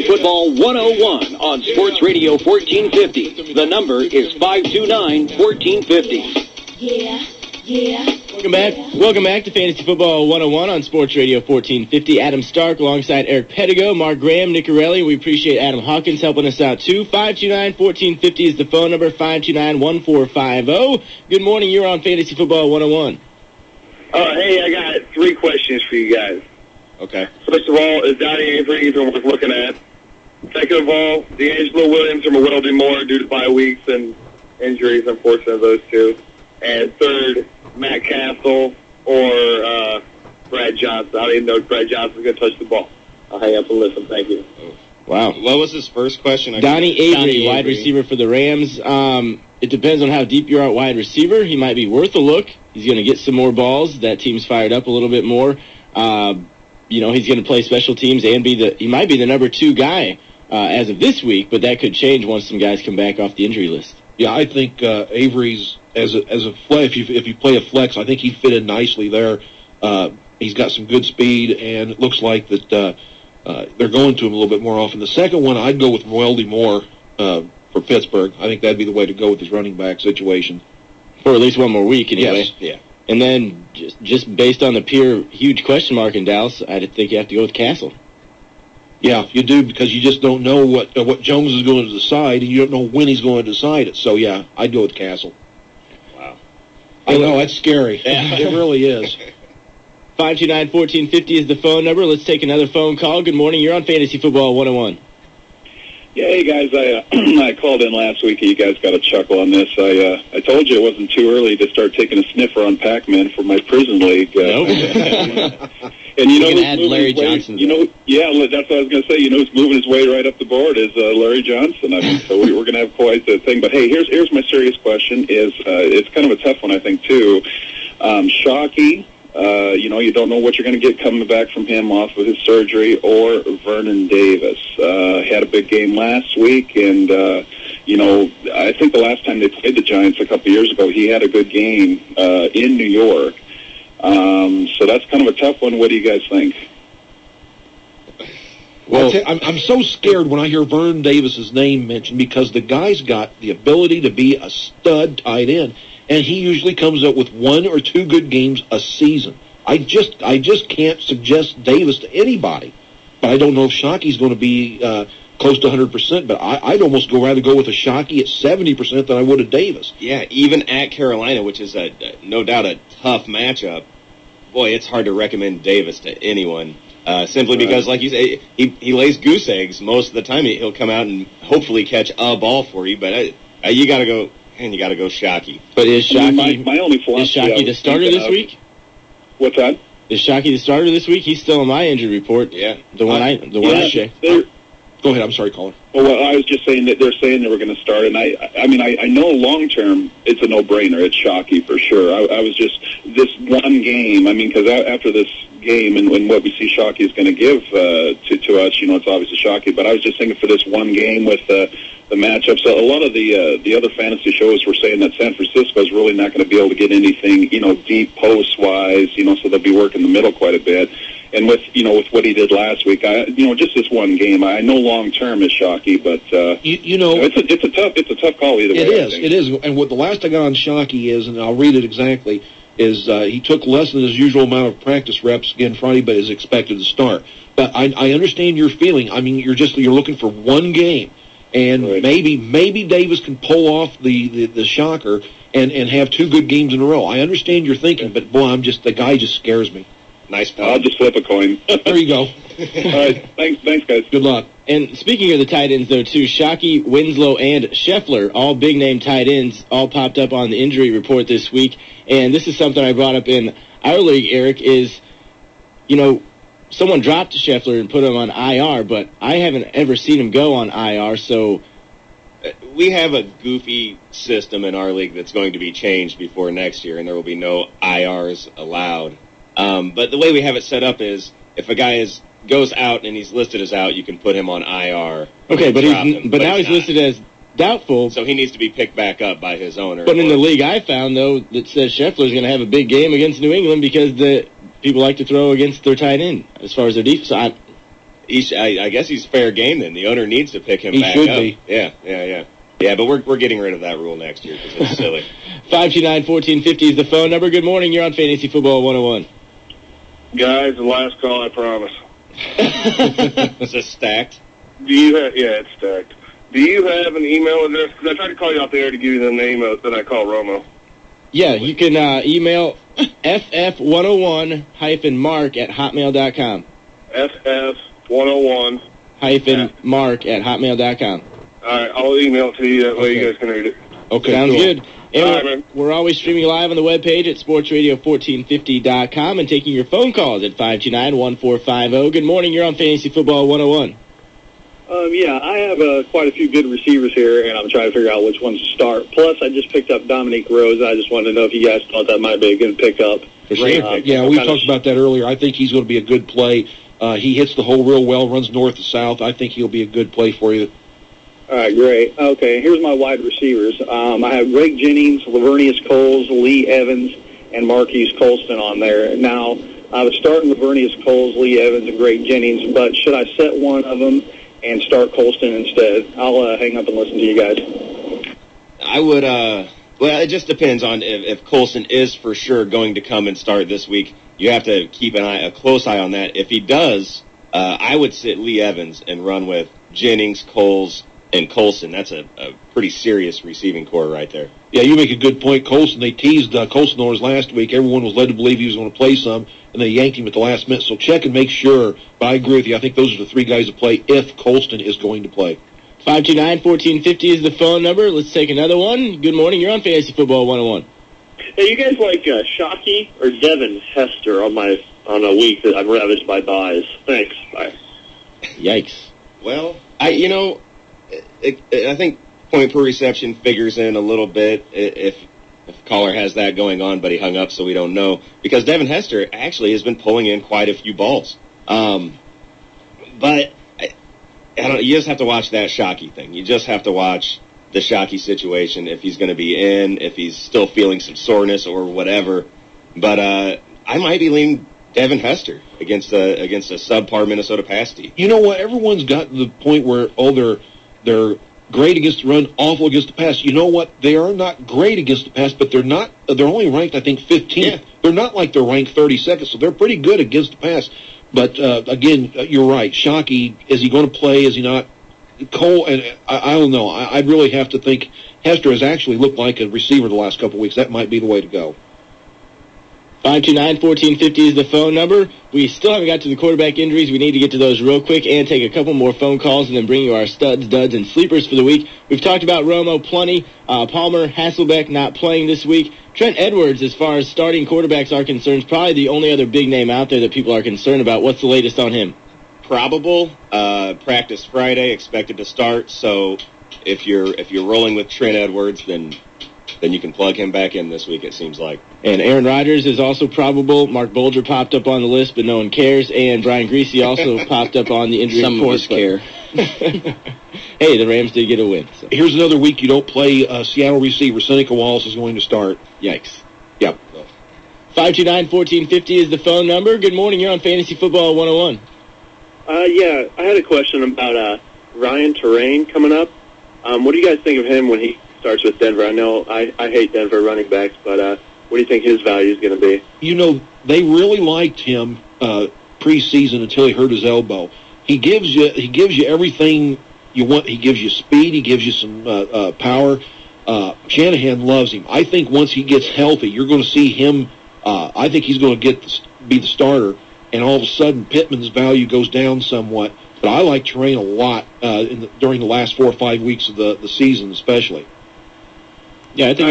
Fantasy Football 101 on Sports Radio 1450. The number is 529-1450. Yeah. Welcome back to Fantasy Football 101 on Sports Radio 1450. Adam Stark alongside Eric Pedigo, Mark Graham, Nicorelli. We appreciate Adam Hawkins helping us out too. 529-1450 is the phone number, 529-1450. Good morning, you're on Fantasy Football 101. Hey, I got 3 questions for you guys. Okay. First of all, is Donnie Avery even worth looking at? Second of all, D'Angelo Williams or Weldon Moore due to bye weeks and injuries, unfortunately, those two. And third, Matt Castle or Brad Johnson. I don't even know if Brad Johnson's going to touch the ball. I'll hang up and listen. Thank you. Wow. What was his first question? Donnie Avery, wide receiver for the Rams. It depends on how deep you are at wide receiver. He might be worth a look. He's going to get some more balls. That team's fired up a little bit more. He's going to play special teams and he might be the number 2 guy as of this week, but that could change once some guys come back off the injury list. Yeah, I think Avery's as a flex. If you play a flex, I think he'd fit in nicely there. He's got some good speed, and it looks like that they're going to him a little bit more often. The second one, I'd go with Weldon Moore for Pittsburgh. I think that'd be the way to go with his running back situation for at least one more week, anyway. Yes. Yeah. And then just based on the pure huge question mark in Dallas, I think you have to go with Castle. Yeah, you do, because you just don't know what Jones is going to decide, and you don't know when he's going to decide it. So, yeah, I'd go with Castle. Wow. I know, that's scary. Yeah. It really is. 529-1450 is the phone number. Let's take another phone call. Good morning. You're on Fantasy Football 101. Yeah, hey, guys, I called in last week, and you guys got a chuckle on this. I told you it wasn't too early to start taking a sniffer on Pac-Man for my prison league. Nope. And you know can add Larry Johnson. Yeah, that's what I was going to say. You know who's moving his way right up the board is Larry Johnson. I mean, so we're going to have quite the thing. But, hey, here's my serious question. It's kind of a tough one, I think, too. Shockey. You don't know what you're going to get coming back from him off of his surgery, or Vernon Davis. Had a big game last week, and, I think the last time they played the Giants a couple years ago, he had a good game in New York. So that's kind of a tough one. What do you guys think? Well, I'm so scared when I hear Vernon Davis's name mentioned, because the guy's got the ability to be a stud tight end. And he usually comes up with 1 or 2 good games a season. I just can't suggest Davis to anybody. But I don't know if Shockey's going to be close to 100%. But I'd almost rather go with a Shockey at 70% than I would a Davis. Yeah, even at Carolina, which is no doubt a tough matchup. Boy, it's hard to recommend Davis to anyone. Simply because, like you say, he lays goose eggs most of the time. He'll come out and hopefully catch a ball for you. But you got to go. And you got to go Shockey. But is Shockey, my only philosophy, is Shockey the starter this week? What's that? Is Shockey the starter this week? He's still on my injury report. Yeah. The one I checked. Go ahead. I'm sorry, caller. Well, I was just saying that they're saying they were going to start, and I know long term it's a no-brainer. It's Shockey for sure. I was just this one game. I mean, because after this game and what we see Shockey is going to give to us, it's obviously Shockey. But I was just thinking for this one game with the matchups. A lot of the other fantasy shows were saying that San Francisco is really not going to be able to get anything, deep post-wise, so they'll be working the middle quite a bit. And with what he did last week, just this one game, I know long-term is Shockey, but, it's a tough call either way. It is. And what the last I got on Shockey is, and I'll read it exactly, is he took less than his usual amount of practice reps again Friday, but is expected to start. But I understand your feeling. I mean, you're looking for one game. And right. maybe Davis can pull off the shocker and have 2 good games in a row. I understand your thinking, but boy, the guy just scares me. Nice point. I'll just flip a coin. There you go. All right, thanks guys. Good luck. And speaking of the tight ends, though, too, Shockey, Winslow, and Scheffler, all big-name tight ends, all popped up on the injury report this week. And this is something I brought up in our league, Eric, is, someone dropped Scheffler and put him on IR, but I haven't ever seen him go on IR, so we have a goofy system in our league that's going to be changed before next year, and there will be no IRs allowed. But the way we have it set up is if a guy goes out and he's listed as out, you can put him on IR. Okay, but now he's listed as doubtful. So he needs to be picked back up by his owner. But in the league I found, though, that says Scheffler's going to have a big game against New England because the people like to throw against their tight end as far as their defense. I guess he's fair game then. The owner needs to pick him back up. He should be. Yeah. Yeah, but we're getting rid of that rule next year because it's silly. 529-1450 is the phone number. Good morning. You're on Fantasy Football 101. Guys, the last call, I promise. Is this stacked? Yeah, it's stacked. Do you have an email address? Because I tried to call you out there to give you the name that I call Romo. Yeah, you can email ff101-mark@hotmail.com. ff101-mark@hotmail.com. All right, I'll email it to you. That way you guys can read it. Okay, sounds good. And right, we're always streaming live on the webpage at sportsradio1450.com and taking your phone calls at 529-1450. Good morning. You're on Fantasy Football 101. Yeah, I have quite a few good receivers here, and I'm trying to figure out which ones to start. Plus, I just picked up Dominique Rose. I just wanted to know if you guys thought that might be a good pickup. For sure. Yeah, we talked about that earlier. I think he's going to be a good play. He hits the hole real well, runs north to south. I think he'll be a good play for you. All right, great. Okay, here's my wide receivers. I have Greg Jennings, Lavernius Coles, Lee Evans, and Marquise Colston on there. Now, I was starting Lavernius Coles, Lee Evans, and Greg Jennings, but should I set one of them and start Colston instead? I'll hang up and listen to you guys. I would, well, it just depends on if Colston is for sure going to come and start this week. You have to keep a close eye on that. If he does, I would sit Lee Evans and run with Jennings, Coles, and Colston. That's a pretty serious receiving core right there. Yeah, you make a good point. Colston, they teased Colston owners last week. Everyone was led to believe he was going to play some, and they yanked him at the last minute. So check and make sure. But I agree with you. I think those are the three guys to play if Colston is going to play. 529-1450 is the phone number. Let's take another one. Good morning. You're on Fantasy Football 101. Hey, you guys like Shockey or Devin Hester on a week that I'd ravaged by buys? Thanks. Bye. Yikes. Well, I think point per reception figures in a little bit if caller has that going on, but he hung up, so we don't know. Because Devin Hester actually has been pulling in quite a few balls. But I don't. You just have to watch that Shockey thing. You just have to watch the Shockey situation, if he's going to be in, if he's still feeling some soreness or whatever. But I might be leaning Devin Hester against a subpar Minnesota pass D. You know what? Everyone's gotten to the point where they're great against the run, awful against the pass. You know what? They are not great against the pass, but they're not. They're only ranked, I think, 15th. Yeah. They're not like they're ranked 32nd, so they're pretty good against the pass. But again, you're right. Shockey, is he going to play? Is he not? Cole, and I don't know. I'd really have to think Hester has actually looked like a receiver the last couple of weeks. That might be the way to go. 529-1450 is the phone number. We still haven't got to the quarterback injuries. We need to get to those real quick and take a couple more phone calls and then bring you our studs, duds, and sleepers for the week. We've talked about Romo plenty. Palmer, Hasselbeck not playing this week. Trent Edwards, as far as starting quarterbacks are concerned, is probably the only other big name out there that people are concerned about. What's the latest on him? Probable. Practice Friday, expected to start. So if you're rolling with Trent Edwards, then you can plug him back in this week, it seems like. And Aaron Rodgers is also probable. Mark Bolger popped up on the list, but no one cares. And Brian Greasy also popped up on the injury report. Some of us care. Hey, the Rams did get a win. So. Here's another week you don't play Seattle receiver. Seneca Wallace is going to start. Yikes. Yep. 529-1450 is the phone number. Good morning. You're on Fantasy Football 101. Yeah, I had a question about Ryan Terrain coming up. What do you guys think of him when he starts with Denver? I know I hate Denver running backs, but what do you think his value is going to be? You know, they really liked him preseason until he hurt his elbow. He gives you everything you want. He gives you speed. He gives you some power. Shanahan loves him. I think once he gets healthy, you're going to see him. I think he's going to be the starter, and all of a sudden Pittman's value goes down somewhat. But I like Terrain a lot during the last 4 or 5 weeks of the season, especially. Yeah, I think